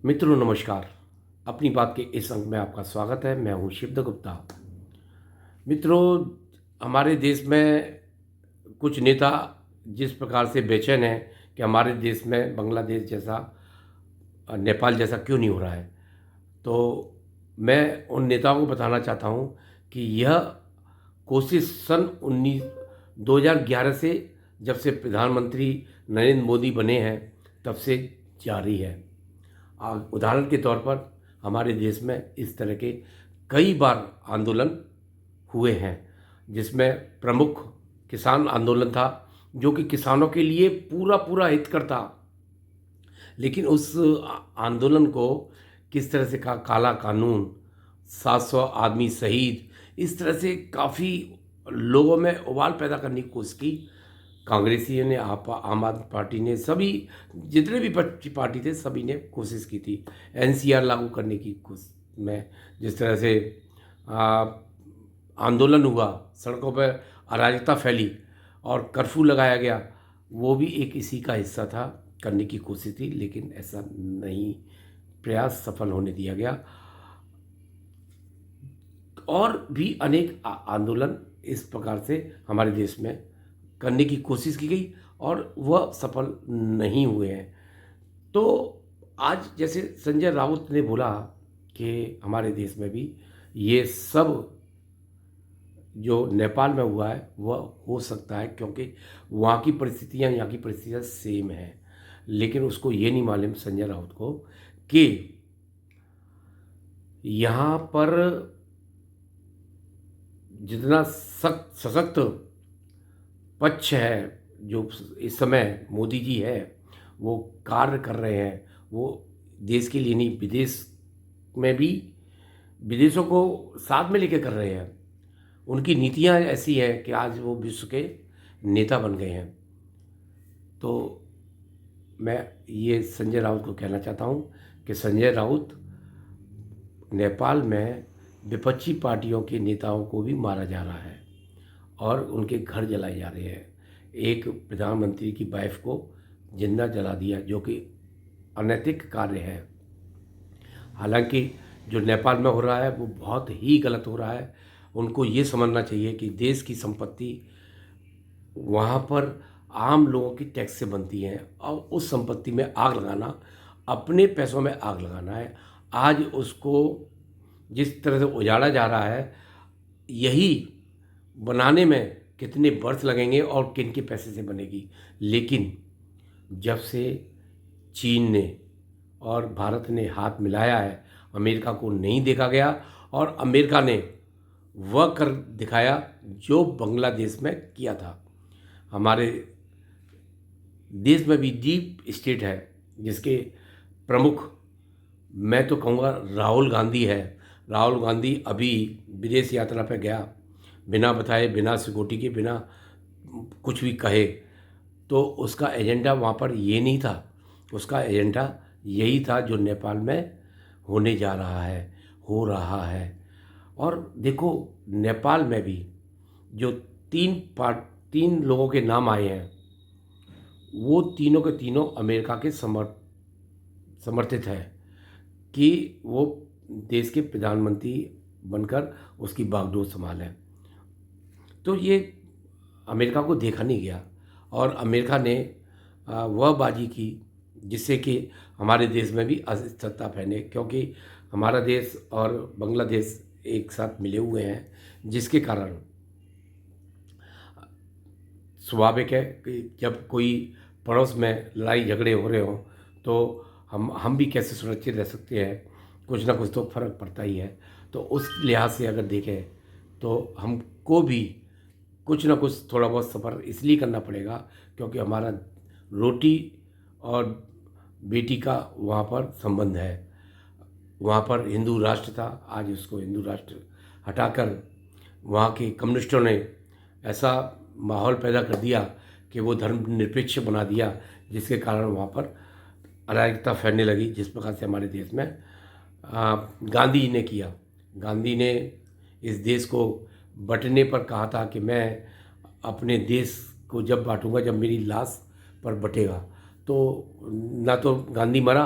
मित्रों नमस्कार। अपनी बात के इस अंक में आपका स्वागत है। मैं हूँ शिवदत्त गुप्ता। मित्रों, हमारे देश में कुछ नेता जिस प्रकार से बेचैन हैं कि हमारे देश में बांग्लादेश जैसा नेपाल जैसा क्यों नहीं हो रहा है, तो मैं उन नेताओं को बताना चाहता हूँ कि यह कोशिश सन 2011 से, जब से प्रधानमंत्री नरेंद्र मोदी बने हैं, तब से जारी है। उदाहरण के तौर पर हमारे देश में इस तरह के कई बार आंदोलन हुए हैं, जिसमें प्रमुख किसान आंदोलन था, जो कि किसानों के लिए पूरा पूरा हितकर था। लेकिन उस आंदोलन को किस तरह से काला कानून, 700 आदमी शहीद, इस तरह से काफ़ी लोगों में उबाल पैदा करने की कोशिश की। कांग्रेसियों ने, आम आदमी पार्टी ने, सभी जितने भी पार्टी थे सभी ने कोशिश की थी एनसीआर लागू करने की कोशिश में। जिस तरह से आ, आंदोलन हुआ, सड़कों पर अराजकता फैली और कर्फ्यू लगाया गया, वो भी एक इसी का हिस्सा था। करने की कोशिश थी, लेकिन ऐसा नहीं, प्रयास सफल होने दिया गया। और भी अनेक आंदोलन इस प्रकार से हमारे देश में करने की कोशिश की गई और वह सफल नहीं हुए हैं। तो आज जैसे संजय राउत ने बोला कि हमारे देश में भी ये सब जो नेपाल में हुआ है वह हो सकता है, क्योंकि वहाँ की परिस्थितियाँ यहाँ की परिस्थितियाँ सेम हैं। लेकिन उसको ये नहीं मालूम, संजय राउत को, कि यहाँ पर जितना सख्त सशक्त पक्ष है, जो इस समय मोदी जी है, वो कार्य कर रहे हैं। वो देश के लिए नहीं, विदेश में भी विदेशों को साथ में लेके कर रहे हैं। उनकी नीतियाँ ऐसी हैं कि आज वो विश्व के नेता बन गए हैं। तो मैं ये संजय राउत को कहना चाहता हूँ कि संजय राउत, नेपाल में विपक्षी पार्टियों के नेताओं को भी मारा जा रहा है और उनके घर जलाए जा रहे हैं। एक प्रधानमंत्री की वाइफ को जिंदा जला दिया, जो कि अनैतिक कार्य है। हालांकि जो नेपाल में हो रहा है वो बहुत ही गलत हो रहा है। उनको ये समझना चाहिए कि देश की संपत्ति वहाँ पर आम लोगों की टैक्स से बनती है और उस संपत्ति में आग लगाना, अपने पैसों में आग लगाना है। आज उसको जिस तरह से उजाड़ा जा रहा है, यही बनाने में कितने वर्ष लगेंगे और किन के पैसे से बनेगी। लेकिन जब से चीन ने और भारत ने हाथ मिलाया है, अमेरिका को नहीं देखा गया और अमेरिका ने वह कर दिखाया जो बांग्लादेश में किया था। हमारे देश में भी डीप स्टेट है, जिसके प्रमुख मैं तो कहूँगा राहुल गांधी है। राहुल गांधी अभी विदेश यात्रा पर गया, बिना बताए, बिना सिक्योरिटी के, बिना कुछ भी कहे। तो उसका एजेंडा वहाँ पर ये नहीं था, उसका एजेंडा यही था जो नेपाल में होने जा रहा है, हो रहा है। और देखो, नेपाल में भी जो तीन लोगों के नाम आए हैं, वो तीनों के तीनों अमेरिका के समर्थित हैं कि वो देश के प्रधानमंत्री बनकर उसकी बागडोर संभालें। तो ये अमेरिका को देखा नहीं गया और अमेरिका ने वह बाजी की जिससे कि हमारे देश में भी अस्थिरता फैले, क्योंकि हमारा देश और बांग्लादेश एक साथ मिले हुए हैं, जिसके कारण स्वाभाविक है कि जब कोई पड़ोस में लड़ाई झगड़े हो रहे हों तो हम भी कैसे सुरक्षित रह सकते हैं, कुछ ना कुछ तो फर्क पड़ता ही है। तो उस लिहाज से अगर देखें तो हमको भी कुछ ना कुछ थोड़ा बहुत सफ़र इसलिए करना पड़ेगा क्योंकि हमारा रोटी और बेटी का वहाँ पर संबंध है। वहाँ पर हिंदू राष्ट्र था, आज उसको हिंदू राष्ट्र हटाकर वहाँ के कम्युनिस्टों ने ऐसा माहौल पैदा कर दिया कि वो धर्मनिरपेक्ष बना दिया, जिसके कारण वहाँ पर अराजकता फैलने लगी। जिस प्रकार से हमारे देश में गांधी ने किया। गांधी ने इस देश को बंटने पर कहा था कि मैं अपने देश को जब बांटूंगा जब मेरी लाश पर बटेगा। तो ना तो गांधी मरा,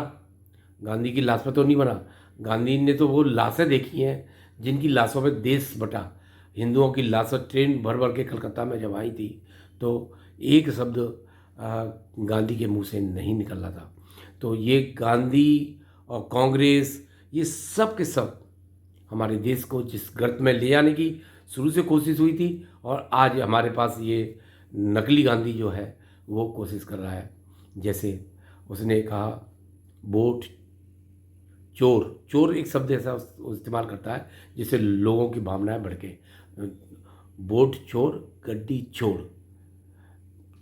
गांधी की लाश पे तो नहीं बना। गांधी ने तो वो लाशें देखी हैं जिनकी लाशों पे देश बटा। हिंदुओं की लाशें ट्रेन भर भर के कलकत्ता में जब आई थी तो एक शब्द गांधी के मुंह से नहीं निकल रहा था। तो ये गांधी और कांग्रेस, ये सब के सब हमारे देश को जिस गर्त में ले जाने की शुरू से कोशिश हुई थी, और आज हमारे पास ये नकली गांधी जो है वो कोशिश कर रहा है। जैसे उसने कहा वोट चोर, चोर एक शब्द ऐसा इस्तेमाल करता है जिससे लोगों की भावनाएं भड़के। वोट चोर, गड्डी चोर,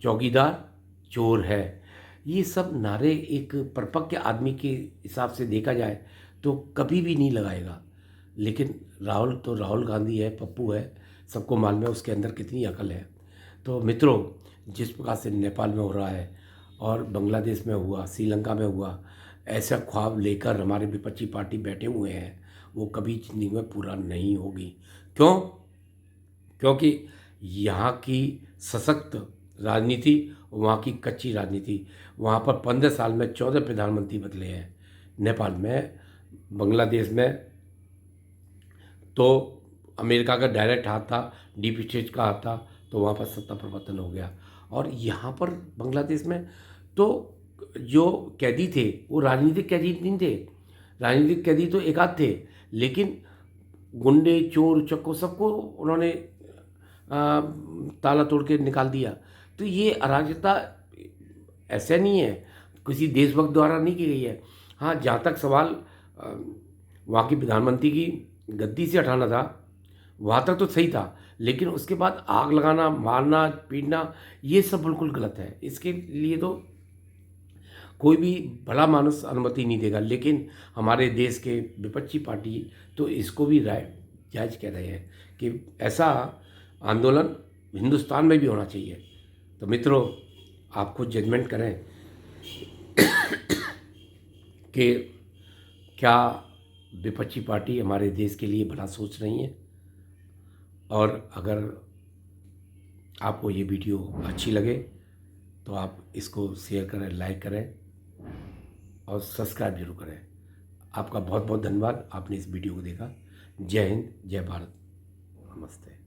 चौकीदार चोर है। ये सब नारे एक परिपक्व आदमी के हिसाब से देखा जाए तो कभी भी नहीं लगाएगा। लेकिन राहुल तो राहुल गांधी है, पप्पू है, सबको मालूम है उसके अंदर कितनी अकल है। तो मित्रों, जिस प्रकार से नेपाल में हो रहा है और बांग्लादेश में हुआ, श्रीलंका में हुआ, ऐसा ख्वाब लेकर हमारे विपक्षी पार्टी बैठे हुए हैं, वो कभी ज़िंदगी में पूरा नहीं होगी। क्यों? क्योंकि यहाँ की सशक्त राजनीति और वहाँ की कच्ची राजनीति, वहाँ पर 15 साल में 14 प्रधानमंत्री बदले हैं। नेपाल में, बांग्लादेश में तो अमेरिका का डायरेक्ट हाथ था, डीप स्टेट का हाथ था, तो वहाँ पर सत्ता परिवर्तन हो गया। और यहाँ पर बांग्लादेश में तो जो कैदी थे वो राजनीतिक कैदी नहीं थे। राजनीतिक कैदी तो एक आध थे, लेकिन गुंडे, चोर, चक्को सबको उन्होंने ताला तोड़ के निकाल दिया। तो ये अराजकता ऐसा नहीं है, किसी देशभक्त द्वारा नहीं की गई है। हाँ, जहाँ तक सवाल वहाँ की प्रधानमंत्री की गद्दी से हटाना था, वहाँ तक तो सही था, लेकिन उसके बाद आग लगाना, मारना, पीटना, ये सब बिल्कुल गलत है। इसके लिए तो कोई भी भला मानुस अनुमति नहीं देगा। लेकिन हमारे देश के विपक्षी पार्टी तो इसको भी राय जायज़ कह रहे हैं कि ऐसा आंदोलन हिंदुस्तान में भी होना चाहिए। तो मित्रों, आप खुद जजमेंट करें कि क्या विपक्षी पार्टी हमारे देश के लिए भला सोच रही है। और अगर आपको ये वीडियो अच्छी लगे तो आप इसको शेयर करें, लाइक करें और सब्सक्राइब जरूर करें। आपका बहुत बहुत धन्यवाद, आपने इस वीडियो को देखा। जय हिंद, जय भारत, नमस्ते।